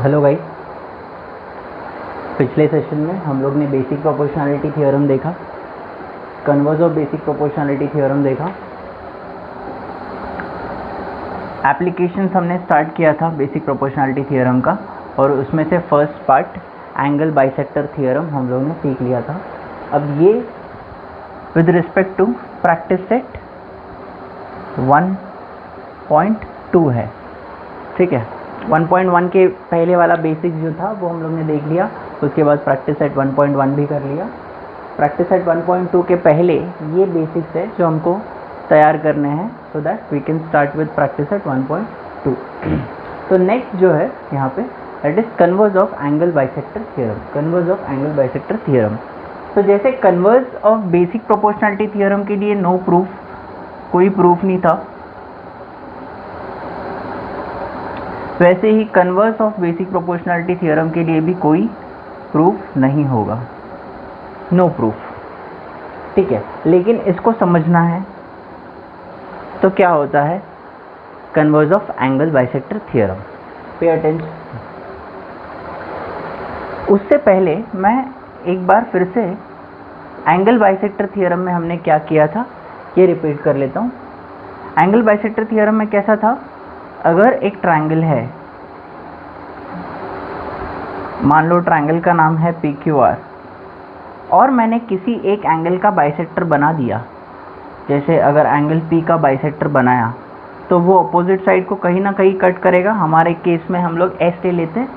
Hello guys, पिछले session में हम लोग ने बेसिक प्रोपोर्शनैलिटी थ्योरम देखा, converse of basic proportionality theorem देखा। एप्लीकेशंस हमने स्टार्ट किया था बेसिक प्रोपोर्शनैलिटी थ्योरम का, और उसमें से first part angle bisector theorem हम लोग ने सीख लिया था। अब ये with respect to practice set 1.2 है, ठीक है। 1.1 के पहले वाला बेसिक जो था वो हम लोग ने देख लिया, उसके बाद प्रैक्टिस सेट 1.1 भी कर लिया। प्रैक्टिस सेट 1.2 के पहले ये बेसिक्स है जो हमको तैयार करने हैं, so that we can start with practice set 1.2। तो नेक्स्ट जो है यहाँ पे that is converse of angle bisector theorem. Converse of angle bisector theorem, तो जैसे converse of basic proportionality theorem के लिए नो प्रूफ, कोई प्रूफ नहीं था, वैसे ही converse of basic proportionality theorem के लिए भी कोई प्रूफ नहीं होगा, नो प्रूफ, ठीक है। लेकिन इसको समझना है तो क्या होता है converse of angle bisector theorem, pay attention. उससे पहले मैं एक बार फिर से एंगल बाइसेक्टर थ्योरम में हमने क्या किया था ये रिपीट कर लेता हूँ। एंगल बाइसेक्टर थ्योरम में कैसा था, अगर एक ट्रायंगल है, मान लो ट्रायंगल का नाम है PQR, और मैंने किसी एक एंगल का बाइसेक्टर बना दिया, जैसे अगर एंगल P का बाइसेक्टर बनाया तो वो अपोजिट साइड को कहीं ना कहीं कट करेगा। हमारे केस में हम लोग S ले लेते हैं,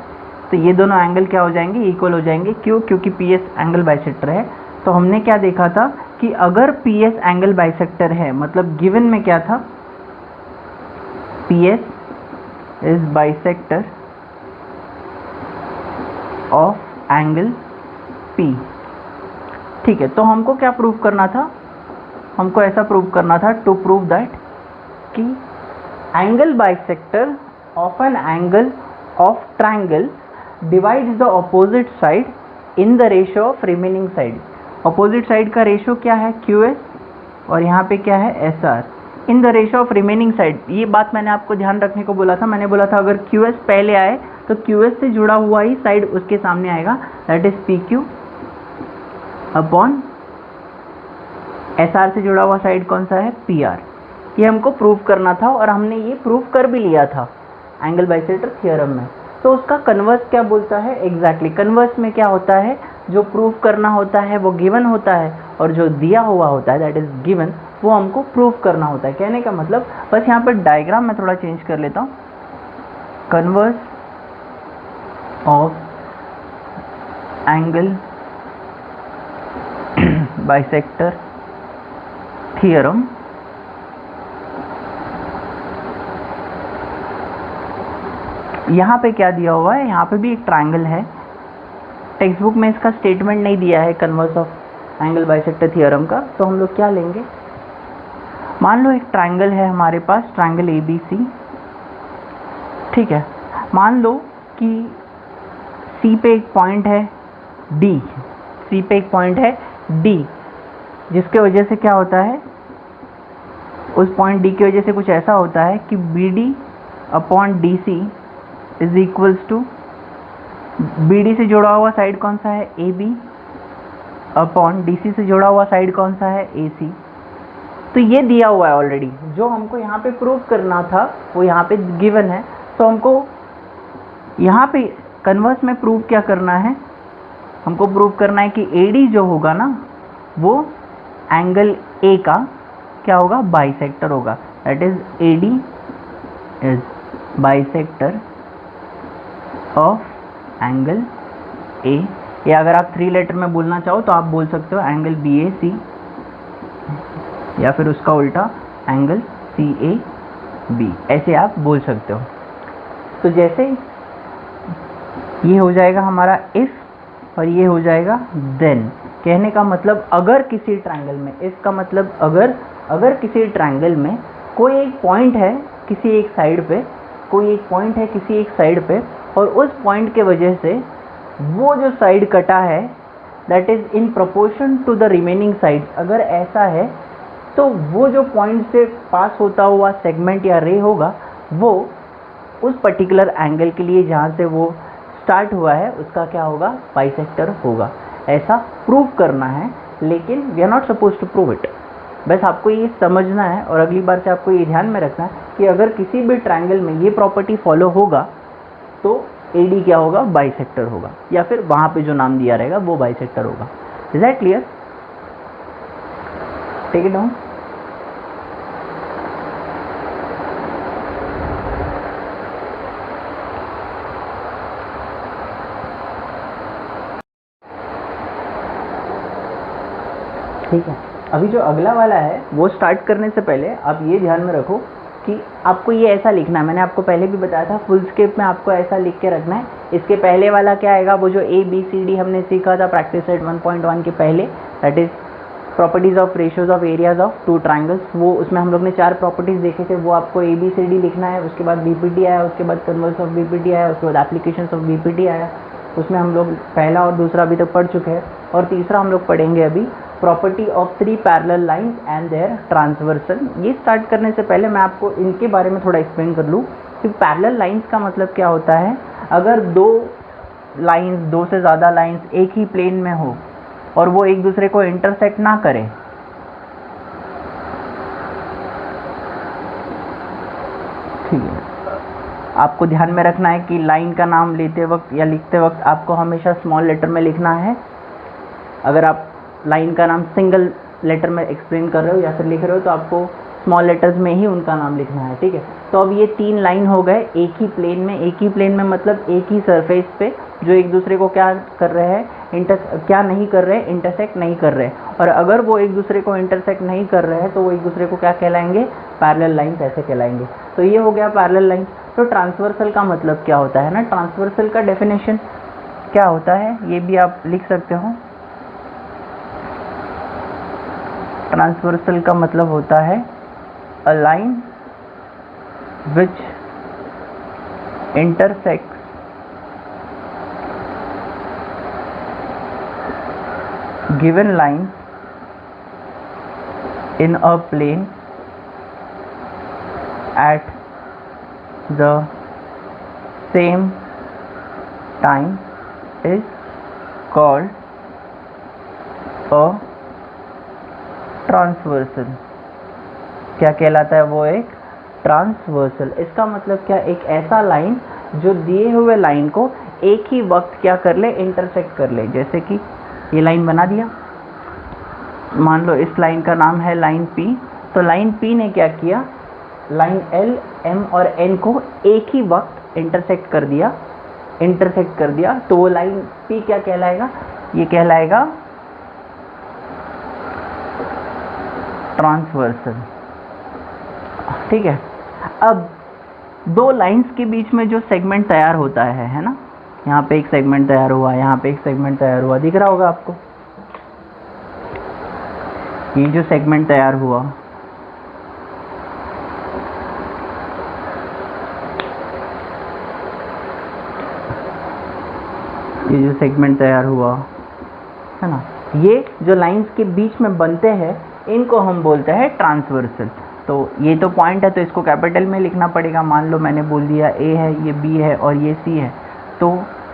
तो ये दोनों एंगल क्या हो जाएंगे, इक्वल हो जाएंगे। क्यों? क्योंकि PS एंगल बाइसेक्टर है। तो हमने क्या देखा था कि अगर PS एंगल बाइसेक्टर है, मतलब गिवन में क्या था, PS is bisector of angle P, ठीक है। तो हमको क्या प्रूव करना था, हमको ऐसा प्रूव करना था टू प्रूव दैट कि angle bisector of an angle of triangle divides the opposite side in the ratio of remaining side. Opposite side का रेशियो क्या है, QS, और यहाँ पे क्या है, SR, in the ratio of remaining side. ये बात मैंने आपको ध्यान रखने को बोला था। मैंने बोला था अगर QS पहले आए तो QS से जुड़ा हुआ ही साइड उसके सामने आएगा, that is PQ upon SR से जुड़ा हुआ साइड कौन सा है, PR। ये हमको प्रूव करना था, और हमने ये प्रूव कर भी लिया था एंगल बाइसेक्टर थ्योरम में। तो उसका कन्वर्स क्या बोलता है, एग्जैक्टली कन्वर्स में क्या होता है, जो प्रूव करना होता है वो गिवन होता है, और जो दिया हुआ होता है दैट इज गिवन, वो हमको प्रूव करना होता है। कहने का मतलब, बस यहाँ पर डायग्राम मैं थोड़ा चेंज कर लेता हूँ। Converse of angle bisector theorem, यहाँ पे क्या दिया हुआ है, यहाँ पे भी एक ट्रायंगल है। टेक्स्ट बुक में इसका स्टेटमेंट नहीं दिया है converse of angle bisector theorem का, तो हम लोग क्या लेंगे, मान लो एक ट्रायंगल है हमारे पास, ट्रायंगल ABC, ठीक है। मान लो कि C पे एक पॉइंट है D, C पे एक पॉइंट है D, जिसके वजह से क्या होता है, उस पॉइंट D की वजह से कुछ ऐसा होता है कि BD upon DC is equals to, BD से जुड़ा हुआ साइड कौन सा है, AB, अपॉन DC से जुड़ा हुआ साइड कौन सा है, AC। तो ये दिया हुआ है ऑलरेडी, जो हमको यहाँ पे प्रूव करना था वो यहाँ पे गिवन है। तो हमको यहाँ पे कन्वर्स में प्रूव क्या करना है, हमको प्रूव करना है कि AD जो होगा ना, वो एंगल A का क्या होगा, बाइसेक्टर होगा, that is AD is bisector of angle A। या अगर आप 3 लेटर में बोलना चाहो तो आप बोल सकते हो एंगल BAC, या फिर उसका उल्टा एंगल CAB, ऐसे आप बोल सकते हो। तो जैसे ये हो जाएगा हमारा इफ, और ये हो जाएगा देन। कहने का मतलब अगर किसी ट्रायंगल में, इसका मतलब अगर किसी ट्रायंगल में कोई एक पॉइंट है किसी एक साइड पे, कोई एक पॉइंट है किसी एक साइड पे, और उस पॉइंट के वजह से वो जो साइड कटा है that is in proportion to the remaining side, अगर ऐसा है तो वो जो पॉइंट से पास होता हुआ सेगमेंट या रे होगा, वो उस पर्टिकुलर एंगल के लिए जहाँ से वो स्टार्ट हुआ है उसका क्या होगा, बाइसेक्टर होगा। ऐसा प्रूव करना है, लेकिन we are not suppose to prove it. बस आपको ये समझना है और अगली बार से आपको ये ध्यान में रखना है कि अगर किसी भी ट्रायंगल में ये प्रॉपर्टी फॉलो होगा तो AD क्या होगा, बाइसेक्टर होगा, या फिर वहाँ पे जो नाम दिया रहेगा वो बाइसेक्टर होगा। Is that clear? Take it down. ठीक है, अभी जो अगला वाला है वो स्टार्ट करने से पहले आप ये ध्यान में रखो कि आपको ये ऐसा लिखना है। मैंने आपको पहले भी बताया था, फुल स्केप में आपको ऐसा लिख के रखना है। इसके पहले वाला क्या आएगा, वो जो ABCD हमने सीखा था प्रैक्टिस सेट 1.1 के पहले, that is properties of ratios of areas of two triangles. वो उसमें हम लोग ने 4 प्रॉपर्टीज देखे थे, वो आपको ABCD लिखना है। उसके बाद BPT आया, उसके बाद कन्वर्स ऑफ BPT आया, उसके बाद एप्लीकेशंस ऑफ BPT आया। उसमें हम लोग पहला और दूसरा अभी तक पढ़ चुके हैं, और तीसरा हम लोग पढ़ेंगे अभी, property of 3 parallel lines and their transversal. ये स्टार्ट करने से पहले मैं आपको इनके बारे में थोड़ा एक्सप्लेन कर लूँ कि पैरेलल लाइंस का मतलब क्या होता है। अगर 2 लाइंस, 2 से ज़्यादा लाइंस एक ही प्लेन में हो और वो एक दूसरे को इंटरसेक्ट ना करें, ठीक है, आपको ध्यान में रखना है कि लाइन का नाम लेते वक्त या लिखते वक्त आपको हमेशा स्मॉल लेटर में लिखना है। अगर आप लाइन का नाम सिंगल लेटर में एक्सप्लेन कर रहे हो या फिर लिख रहे हो तो आपको स्मॉल लेटर्स में ही उनका नाम लिखना है, ठीक है। तो अब ये 3 लाइन हो गए एक ही प्लेन में। एक ही प्लेन में मतलब एक ही सरफेस पे, जो एक दूसरे को क्या कर रहे हैं, क्या नहीं कर रहे, इंटरसेक्ट नहीं कर रहे। और अगर वो एक दूसरे को इंटरसेक्ट नहीं कर रहे हैं तो वो एक दूसरे को क्या कहलाएंगे, पैरेलल लाइंस ऐसे कहलाएंगे। तो ये हो गया पैरेलल लाइंस। तो ट्रांसवर्सल का मतलब क्या होता है ना, ट्रांसवर्सल का डेफिनेशन क्या होता है ये भी आप लिख सकते हो। ट्रांसवर्सल का मतलब होता है a line which intersects given lines in a plane at the same time is called a transversal. क्या कहलाता है वो, एक ट्रांसवर्सल। इसका मतलब क्या, एक ऐसा लाइन जो दिए हुए लाइन को एक ही वक्त क्या कर ले, इंटरसेक्ट कर ले। जैसे कि ये लाइन बना दिया, मान लो इस लाइन का नाम है लाइन P। तो लाइन P ने क्या किया, लाइन L, M और N को एक ही वक्त इंटरसेक्ट कर दिया। तो वो लाइन P क्या कहलाएगा, ये कहलाएगा ट्रांसवर्सल, ठीक है। अब 2 लाइंस के बीच में जो सेगमेंट तैयार होता है ना, यहाँ पे एक सेगमेंट तैयार हुआ, यहाँ पे एक सेगमेंट तैयार हुआ, दिख रहा होगा आपको। ये जो सेगमेंट तैयार हुआ, ये जो सेगमेंट तैयार हुआ है ना, ये जो लाइंस के बीच में बनते हैं इनको हम बोलते हैं ट्रांसवर्सल। तो ये तो पॉइंट है तो इसको कैपिटल में लिखना पड़ेगा। मान लो मैंने बोल दिया A है, ये B है और ये C है, तो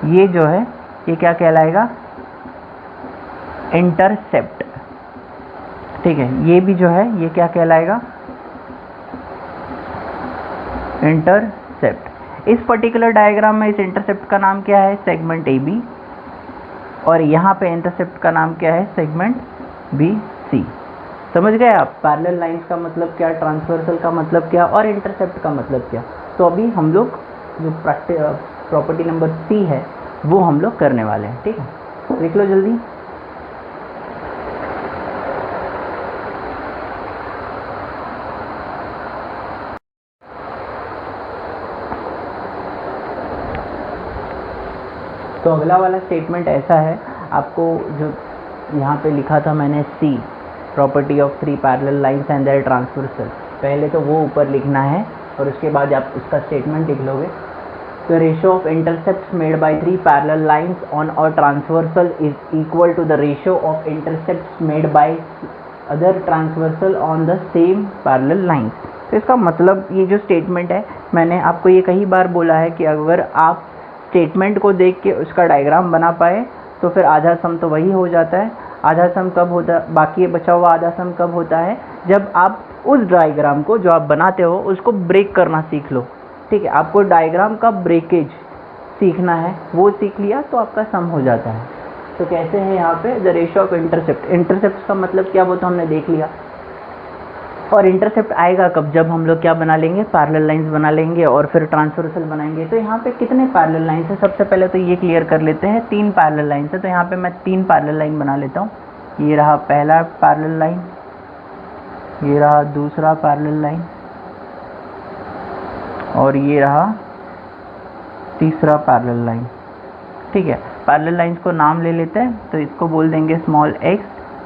ये जो है ये क्या कहलाएगा, इंटरसेप्ट, ठीक है। ये भी जो है ये क्या कहलाएगा, इंटरसेप्ट। इस पर्टिकुलर डायग्राम में इस इंटरसेप्ट का नाम क्या है, सेगमेंट AB, और यहाँ पे इंटरसेप्ट का नाम क्या है, सेगमेंट BC। समझ गए आप, पैरेलल लाइंस का मतलब क्या, ट्रांसवर्सल का मतलब क्या और इंटरसेप्ट का मतलब क्या। तो अभी हम लोग जो प्रॉपर्टी नंबर C है वो हम लोग करने वाले हैं, ठीक है। लिख लो जल्दी। तो अगला वाला स्टेटमेंट ऐसा है, आपको जो यहाँ पे लिखा था मैंने C, property of 3 parallel lines and their transversal, पहले तो वो ऊपर लिखना है और उसके बाद आप उसका स्टेटमेंट लिख लोगे। The ratio of intercepts made by 3 parallel lines on a transversal is equal to the ratio of intercepts made by other transversal on the same parallel lines। तो इसका मतलब ये जो स्टेटमेंट है, मैंने आपको ये कई बार बोला है कि अगर आप स्टेटमेंट को देख के उसका डायग्राम बना पाए तो फिर आधा सम तो वही हो जाता है। आधा सम कब होता, बाकी बचा हुआ आधा सम कब होता है, जब आप उस डायग्राम को जो आप बनाते हो उसको ब्रेक करना सीख लो। ठीक है, आपको डायग्राम का ब्रेकेज सीखना है, वो सीख लिया तो आपका सम हो जाता है। तो कैसे है यहाँ पे the ratio of intercept. Intercept का मतलब क्या वो तो हमने देख लिया। और इंटरसेप्ट आएगा कब, जब हम लोग क्या बना लेंगे, पैरेलल लाइंस बना लेंगे और फिर ट्रांसवर्सल बनाएंगे। तो यहाँ पे कितने पैरेलल लाइंस है, सबसे पहले तो ये क्लियर कर लेते हैं। 3 पैरेलल लाइंस है, तो यहाँ पे मैं 3 पैरेलल लाइन बना लेता हूँ। ये रहा पहला पैरेलल लाइन, ये रहा दूसरा पैरेलल लाइन और ये रहा तीसरा पैरेलल लाइन। ठीक है, पैरेलल लाइंस को नाम ले लेते हैं। तो इसको बोल देंगे स्मॉल x,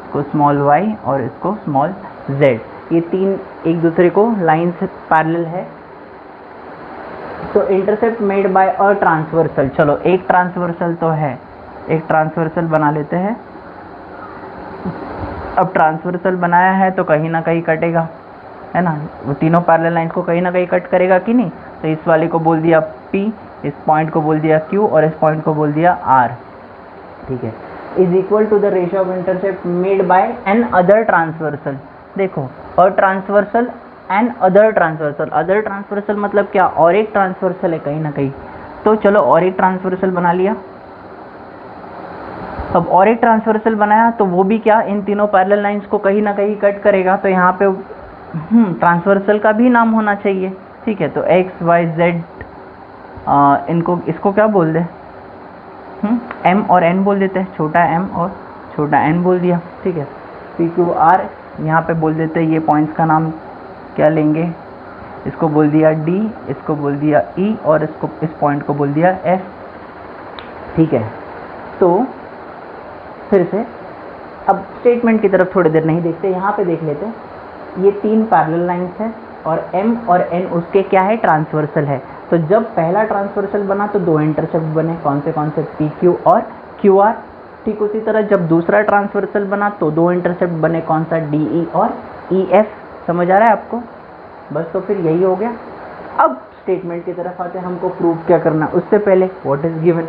इसको स्मॉल y और इसको स्मॉल z। ये 3 एक दूसरे को लाइंस पैरेलल है। तो intercept made bye a transversal, चलो एक ट्रांसवर्सल तो है, एक ट्रांसवर्सल बना लेते हैं। अब ट्रांसवर्सल बनाया है तो कहीं ना कहीं कटेगा, है ना, वो तीनों पैरेलल लाइंस को कहीं ना कहीं कट करेगा कि नहीं। तो इस वाले को बोल दिया P, इस पॉइंट को बोल दिया Q और इस पॉइंट को बोल दिया R। ठीक है, is equal to the ratio of intercept made by another transversal. देखो, और transversal and other transversal, other transversal मतलब क्या, और एक ट्रांसवर्सल है कहीं ना कहीं। तो चलो और एक ट्रांसवर्सल बना लिया। अब और एक ट्रांसवर्सल बनाया तो वो भी क्या, इन तीनों पैरेलल लाइंस को कहीं ना कहीं कट करेगा। तो यहाँ पे ट्रांसवर्सल का भी नाम होना चाहिए। ठीक है, तो एक्स वाई जेड, इनको इसको क्या बोल दे, एम और एन बोल देते हैं, छोटा एम और छोटा एन बोल दिया। ठीक है, पी क्यू आर यहाँ पे बोल देते हैं। ये पॉइंट्स का नाम क्या लेंगे, इसको बोल दिया डी, इसको बोल दिया ई और इसको, इस पॉइंट को बोल दिया एफ। ठीक है, तो फिर से अब स्टेटमेंट की तरफ थोड़ी देर नहीं देखते, यहाँ पे देख लेते हैं। ये 3 पैरेलल लाइंस है और m और n उसके क्या है, ट्रांसवर्सल है। तो जब पहला ट्रांसवर्सल बना तो 2 इंटरसेप्ट बने, कौन से पी क्यू और क्यू आर। ठीक उसी तरह जब दूसरा ट्रांसवर्सल बना तो 2 इंटरसेप्ट बने, कौन सा, डी ई और ई एफ। समझ आ रहा है आपको, बस तो फिर यही हो गया। अब स्टेटमेंट की तरफ आते हैं, हमको प्रूव क्या करना। उससे पहले व्हाट इज गिवन,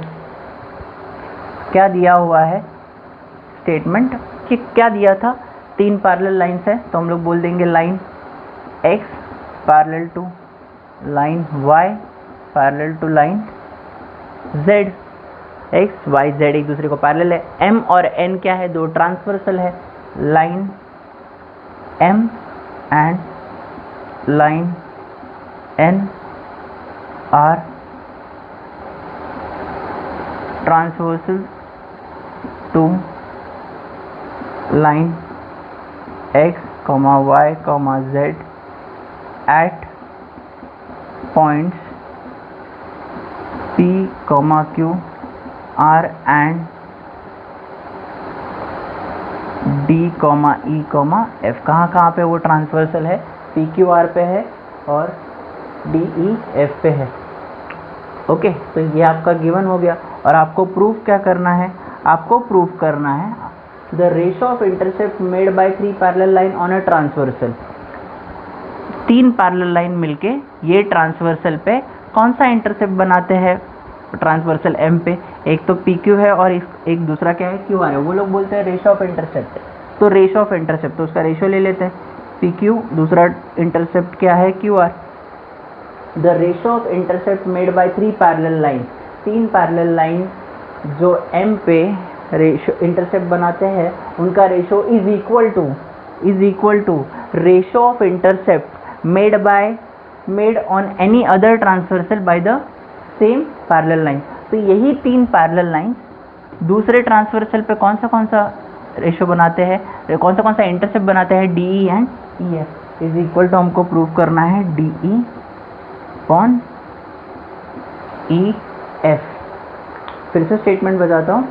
क्या दिया हुआ है स्टेटमेंट कि क्या दिया था, 3 पैरेलल लाइंस है तो हम लोग बोल देंगे line x parallel to line y parallel to line z। x y z एक दूसरे को पैरेलल है। m और n क्या है, 2 ट्रांसवर्सल है, line m and line n are transversal to line x, y, z at points P, Q, R and D, E, F। कहाँ पे वो ट्रांसवर्सल है, P, Q, R पे है और D, E, F पे है। ओके, तो ये आपका गिवन हो गया। और आपको प्रूफ क्या करना है, आपको प्रूफ करना है the ratio of intercept made by 3 parallel line on a transversal. 3 parallel line मिलके ये ट्रांसवर्सल पे कौन सा इंटरसेप्ट बनाते हैं, ट्रांसवर्सल M पे। एक तो PQ है और एक दूसरा क्या है, QR है। वो लोग बोलते हैं रेशियो ऑफ इंटरसेप्ट। तो रेशियो ऑफ इंटरसेप्ट, तो उसका रेशियो ले लेते हैं, PQ, दूसरा इंटरसेप्ट क्या है, QR। The ratio of intercept made by 3 parallel line, 3 parallel line जो M पे रेशियो इंटरसेप्ट बनाते हैं उनका ratio is equal to ratio of intercept made on any other transversal by the same parallel line. तो यही 3 parallel line दूसरे transversal पे कौन सा रेशियो बनाते हैं, कौन सा इंटरसेप्ट बनाते हैं, D E and E F. Is equal to हमको प्रूव करना है D E upon E F. फिर से स्टेटमेंट बताता हूँ,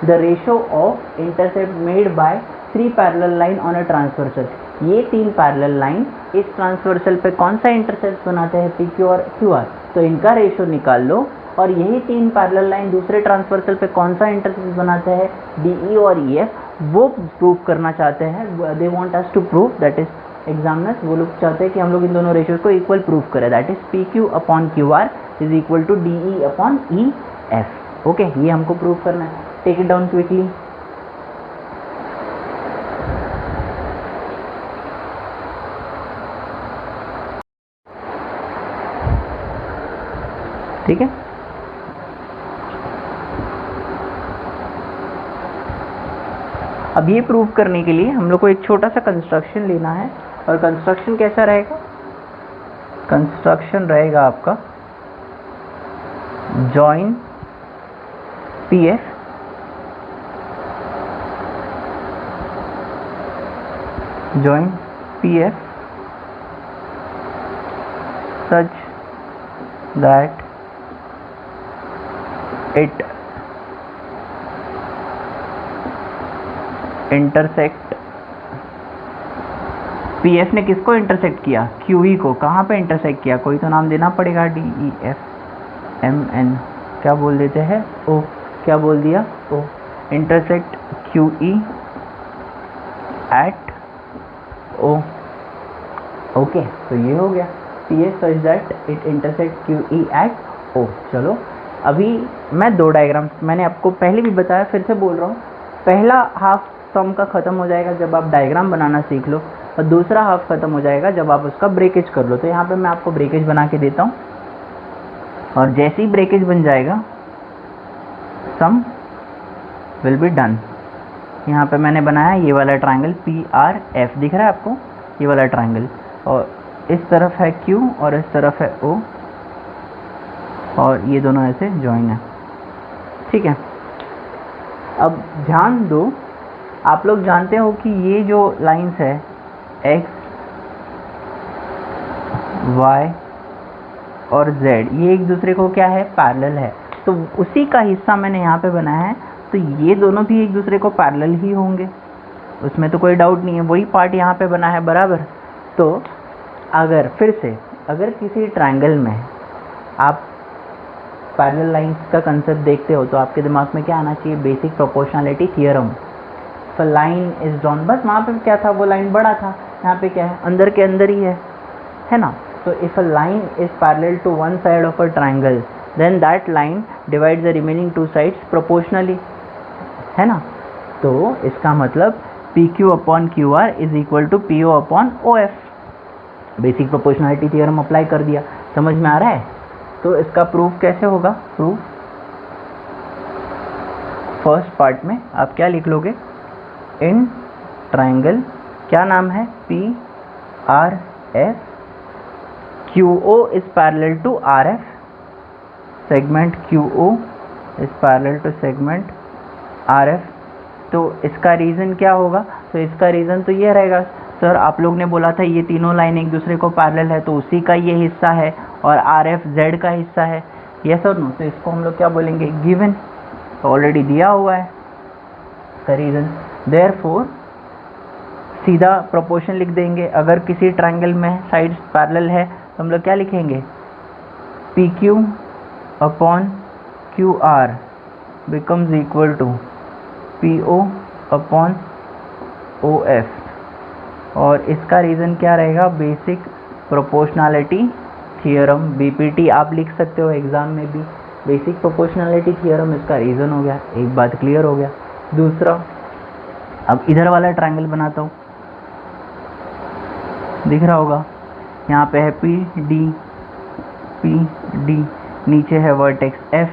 the ratio of intercept made by 3 parallel line on a transversal. ये 3 पैरेलल लाइन इस ट्रांसवर्सल पे कौन सा इंटरसेप्ट बनाते हैं, पी क्यू और क्यू आर। तो इनका रेशियो निकाल लो। और यही 3 पैरेलल लाइन दूसरे ट्रांसवर्सल पे कौन सा इंटरसेप्ट बनाते हैं, डी ई और ई एफ। वो प्रूव करना चाहते हैं, they want us to prove that is examiners वो लोग चाहते हैं कि हम लोग इन दोनों रेशियोज को इक्वल प्रूव करें, that is P Q upon Q R is equal to D E upon E F. Okay, ये हमको प्रूव करना है। Take it down quickly. ठीक है, अब ये प्रूव करने के लिए हम लोग को एक छोटा सा कंस्ट्रक्शन लेना है, और कंस्ट्रक्शन कैसा रहेगा? कंस्ट्रक्शन रहेगा आपका join P F such that it intersect. P F ने किसको इंटरसेक्ट किया? क्यू ई को। कहाँ पे इंटरसेक्ट किया? कोई तो नाम देना पड़ेगा। D E F M N, क्या बोल देते हैं? ओ। क्या बोल दिया? O. Intersect Q E at O. Okay, तो ये हो गया P F such that it intersect Q E at O. चलो, अभी मैं दो डायग्राम्स मैंने आपको पहले भी बताया, फिर से बोल रहा हूँ। पहला हाफ सम का ख़त्म हो जाएगा जब आप डायग्राम बनाना सीख लो, और दूसरा हाफ ख़त्म हो जाएगा जब आप उसका ब्रेकेज कर लो। तो यहाँ पे मैं आपको ब्रेकेज बना के देता हूँ, और जैसे ही ब्रेकेज बन जाएगा सम विल बी डन। यहाँ पे मैंने बनाया ये वाला ट्रायंगल पी आर एफ, दिख रहा है आपको? ये वाला ट्रायंगल, और इस तरफ है क्यू और इस तरफ है ओ, और ये दोनों ऐसे जॉइन है। ठीक है, अब ध्यान दो, आप लोग जानते हो कि ये जो लाइंस है x, y और z, ये एक दूसरे को क्या है? पैरेलल है। तो उसी का हिस्सा मैंने यहाँ पे बनाया है, तो ये दोनों भी एक दूसरे को पैरेलल ही होंगे, उसमें तो कोई डाउट नहीं है। वही पार्ट यहाँ पे बना है, बराबर। तो अगर फिर से अगर किसी ट्रायंगल में आप पैरेलल लाइंस का कंसेप्ट देखते हो, तो आपके दिमाग में क्या आना चाहिए? Basic proportionality theorem. तो लाइन इज ड्रॉन, बस वहाँ पे क्या था? वो लाइन बड़ा था, यहाँ पे क्या है? अंदर के अंदर ही है ना? तो if a line is parallel to one side of a triangle, then that line divide the remaining two sides proportionally, है ना? तो इसका मतलब P Q upon Q R is equal to P O upon O F. Basic proportionality theorem apply कर दिया। समझ में आ रहा है? तो इसका प्रूफ कैसे होगा? प्रूफ फर्स्ट पार्ट में आप क्या लिख लोगे? इन ट्रायंगल, क्या नाम है? P R F, Q O is parallel to R F, segment Q O is parallel to segment R F. तो इसका रीज़न क्या होगा? तो इसका रीज़न तो ये रहेगा, सर आप लोग ने बोला था ये तीनों लाइन एक दूसरे को पैरेलल है, तो उसी का ये हिस्सा है, और आर एफ जेड का हिस्सा है। यस और नो? तो इसको हम लोग क्या बोलेंगे? गिवन, ऑलरेडी दिया हुआ है इसका रीज़न। देयरफॉर सीधा प्रोपोर्शन लिख देंगे। अगर किसी ट्रायंगल में साइड्स पैरेलल है तो हम लोग क्या लिखेंगे? P Q upon Q R becomes equal to P O upon O F. और इसका रीज़न क्या रहेगा? बेसिक प्रोपोर्शनैलिटी थ्योरम, बीपीटी आप लिख सकते हो एग्ज़ाम में भी। बेसिक प्रोपोर्शनैलिटी थ्योरम इसका रीज़न हो गया, एक बात क्लियर हो गया। दूसरा, अब इधर वाला ट्रायंगल बनाता हूँ, दिख रहा होगा? यहाँ पे है पी डी, नीचे है वर्टेक्स एफ,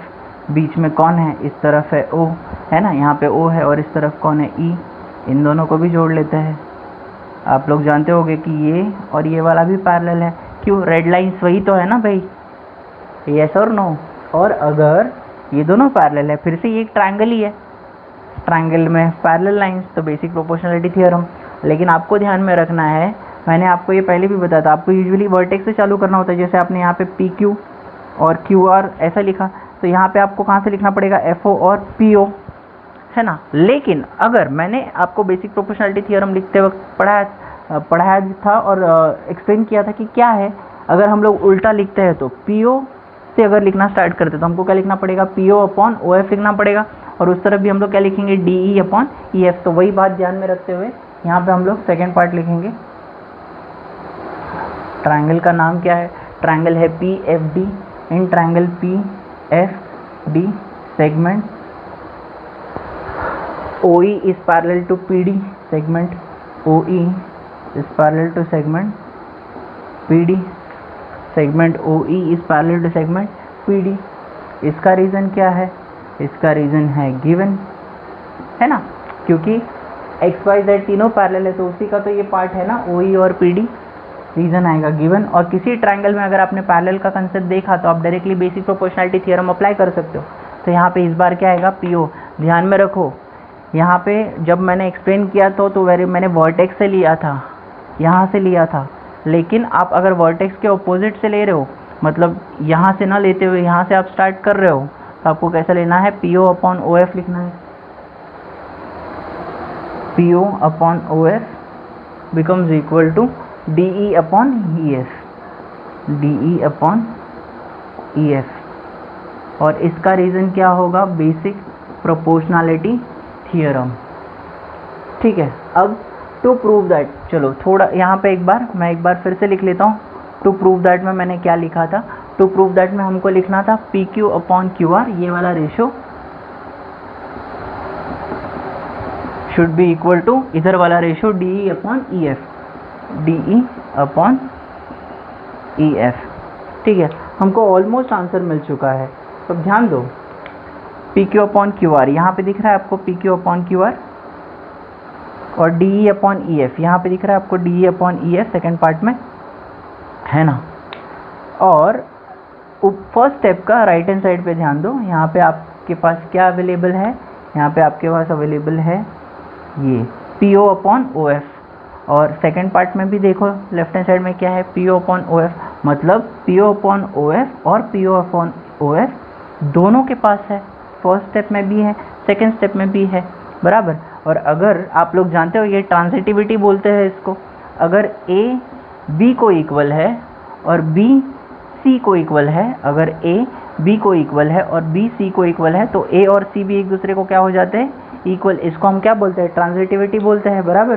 बीच में कौन है? इस तरफ है ओ, है ना? यहाँ पे ओ है, और इस तरफ कौन है? ई। इन दोनों को भी जोड़ लेते हैं। आप लोग जानते होंगे कि ये और ये वाला भी पैरेलल है। क्यों? रेड लाइन्स वही तो है ना भाई? यस और नो? और अगर ये दोनों पैरेलल है, फिर से ये एक ट्रायंगल ही है, ट्रायंगल में पैरेलल लाइंस, तो बेसिक प्रोपोर्शनैलिटी थ्योरम। लेकिन आपको ध्यान में रखना है, मैंने आपको ये पहले भी बताया था, आपको यूजुअली वर्टेक्स से चालू करना होता है। जैसे आपने यहाँ पे पी क्यू और क्यू आर ऐसा लिखा, तो यहाँ पे आपको कहाँ से लिखना पड़ेगा? एफ ओ और पी ओ, है ना? लेकिन अगर मैंने आपको बेसिक प्रोपोर्शनैलिटी थ्योरम लिखते वक्त पढ़ाया था और एक्सप्लेन किया था कि क्या है, अगर हम लोग उल्टा लिखते हैं तो पी ओ से अगर लिखना स्टार्ट करते हैं तो हमको क्या लिखना पड़ेगा? P O upon O F लिखना पड़ेगा, और उस तरफ भी हम लोग क्या लिखेंगे? D E upon E F. तो वही बात ध्यान में रखते हुए यहाँ पे हम लोग सेकेंड पार्ट लिखेंगे, ट्रायंगल का नाम क्या है? ट्रायंगल है P F D. In triangle P F D segment OE is parallel to PD segment OE is parallel to segment PD segment OE is parallel to segment PD। इसका reason क्या है? इसका reason है given, है ना, क्योंकि XYZ तीनों parallel है तो उसी का तो ये पार्ट है ना OE और PD। रीज़न आएगा गिवन। और किसी ट्रायंगल में अगर आपने पैरेलल का कंसेप्ट देखा तो आप directly basic proportionality theorem apply कर सकते हो। तो यहाँ पे इस बार क्या आएगा? PO। ध्यान में रखो, यहाँ पे जब मैंने एक्सप्लेन किया तो मैंने वर्टेक्स से लिया था, यहाँ से लिया था, लेकिन आप अगर वर्टेक्स के ऑपोजिट से ले रहे हो, मतलब यहाँ से ना लेते हुए यहाँ से आप स्टार्ट कर रहे हो, तो आपको कैसा लेना है? PO अपॉन OF लिखना है। PO upon OF becomes equal to DE upon EF, DE upon EF। और इसका रीज़न क्या होगा? Basic proportionality theorem. ठीक है, अब टू प्रूव दैट, चलो थोड़ा यहाँ पे मैं एक बार फिर से लिख लेता हूँ। टू प्रूव दैट में मैंने क्या लिखा था? टू प्रूव दैट में हमको लिखना था PQ अपॉन QR, ये वाला ratio should be equal to इधर वाला ratio DE upon EF, DE upon EF। ठीक है, हमको ऑलमोस्ट आंसर मिल चुका है। तो ध्यान दो, PQ अपॉन QR यहाँ पे दिख रहा है आपको PQ अपॉन QR, और DE अपॉन EF यहाँ पे दिख रहा है आपको DE upon EF second part में, है ना। और फर्स्ट स्टेप का राइट हैंड साइड पे ध्यान दो, यहाँ पे आपके पास क्या अवेलेबल है? यहाँ पे आपके पास अवेलेबल है ये PO अपॉन OF, और सेकेंड पार्ट में भी देखो लेफ्ट हैंड साइड में क्या है? PO अपॉन OF, मतलब PO अपॉन OF और PO अपॉन OF दोनों के पास है। फर्स्ट स्टेप में भी है, सेकेंड स्टेप में भी है, बराबर। और अगर आप लोग जानते हो ये ट्रांजिटिविटी बोलते हैं इसको, अगर A B को इक्वल है और B C को इक्वल है, अगर A B को इक्वल है और B C को इक्वल है, तो A और C भी एक दूसरे को क्या हो जाते हैं? इक्वल। इसको हम क्या बोलते हैं? ट्रांजिटिविटी बोलते हैं, बराबर।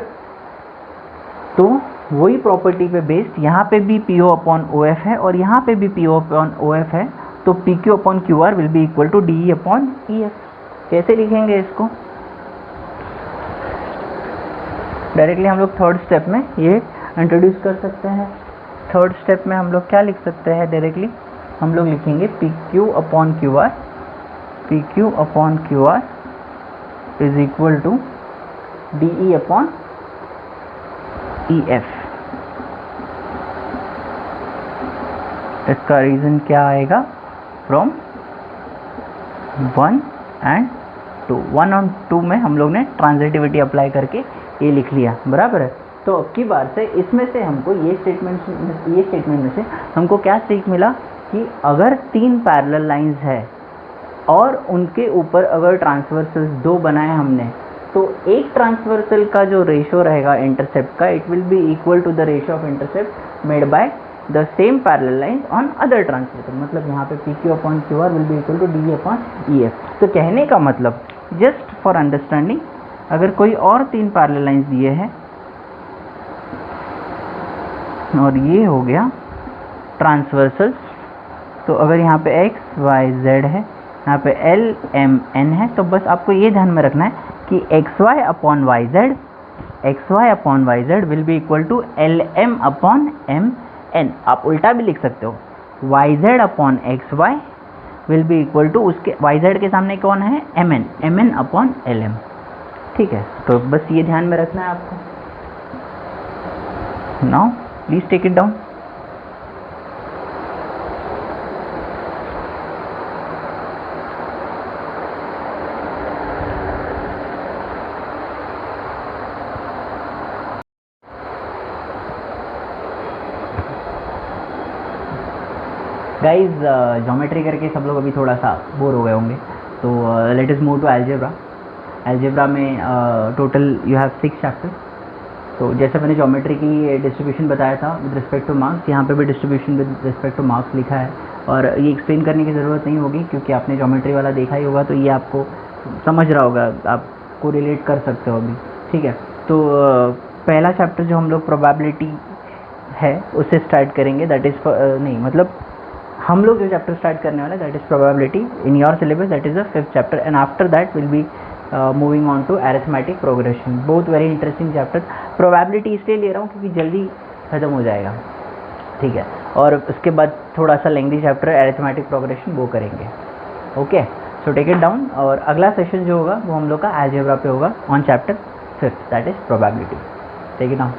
तो वही प्रॉपर्टी पे बेस्ड यहाँ पे भी PO अपॉन OF है और यहाँ पे भी PO अपॉन OF है, तो PQ upon QR will be equal to DE upon EF। कैसे लिखेंगे इसको? डायरेक्टली हम लोग थर्ड स्टेप में ये इंट्रोड्यूस कर सकते हैं। थर्ड स्टेप में हम लोग क्या लिख सकते हैं? डायरेक्टली हम लोग लिखेंगे PQ upon QR, PQ upon QR is equal to DE upon EF। इसका रीज़न क्या आएगा? फ्रॉम 1 एंड 2, 1 और 2 में हम लोग ने ट्रांजिटिविटी अप्लाई करके ये लिख लिया, बराबर है। तो अब की बार से इसमें से हमको ये स्टेटमेंट में से हमको क्या सीख मिला कि अगर 3 पैरेलल लाइंस है और उनके ऊपर अगर ट्रांसवर्सल्स 2 बनाए हमने, तो एक ट्रांसवर्सल का जो रेशो रहेगा इंटरसेप्ट का, it will be equal to the ratio of intercept made by the same parallel lines on other transversal. मतलब यहाँ पे PQ upon QR will be equal to DE upon EF। तो कहने का मतलब, जस्ट फॉर अंडरस्टैंडिंग, अगर कोई और 3 पैरेलल लाइंस दिए हैं और ये हो गया ट्रांसवर्सल्स, तो अगर यहाँ पे X Y Z है, यहाँ पे L M N है, तो बस आपको ये ध्यान में रखना है कि XY upon YZ will be equal to LM upon MN। आप उल्टा भी लिख सकते हो, YZ upon XY will be equal to, उसके YZ के सामने कौन है? MN upon LM। ठीक है, तो बस ये ध्यान में रखना है आपको। Now please take it down. Guys geometry करके सब लोग अभी थोड़ा सा बोर हो गए होंगे, तो let us move to algebra. Algebra में टोटल यू हैव 6 चैप्टर्स। तो जैसे मैंने ज्योमेट्री की डिस्ट्रीब्यूशन बताया था विद रिस्पेक्ट टू मार्क्स, यहाँ पे भी distribution with respect two marks लिखा है, और ये एक्सप्लेन करने की ज़रूरत नहीं होगी क्योंकि आपने ज्योमेट्री वाला देखा ही होगा, तो ये आपको समझ रहा होगा, आपको रिलेट कर सकते हो अभी। ठीक है, तो पहला चैप्टर जो हम लोग प्रोबेबिलिटी है उससे स्टार्ट करेंगे, दैट इज़ नहीं मतलब हम लोग जो चैप्टर स्टार्ट करने वाले that is probability in your syllabus, that is the 5th chapter and after that will be moving on to arithmetic progression. बहुत वेरी इंटरेस्टिंग चैप्टर। प्रोबेबिलिटी इसलिए ले रहा हूँ क्योंकि जल्दी ख़त्म हो जाएगा, ठीक है, और उसके बाद थोड़ा सा लेंथी चैप्टर अरिथमेटिक प्रोग्रेशन वो करेंगे। Okay, so take it down. और अगला सेशन जो होगा वो हम लोग का अलजेब्रा पे होगा on chapter 5th that is probability. Take it down.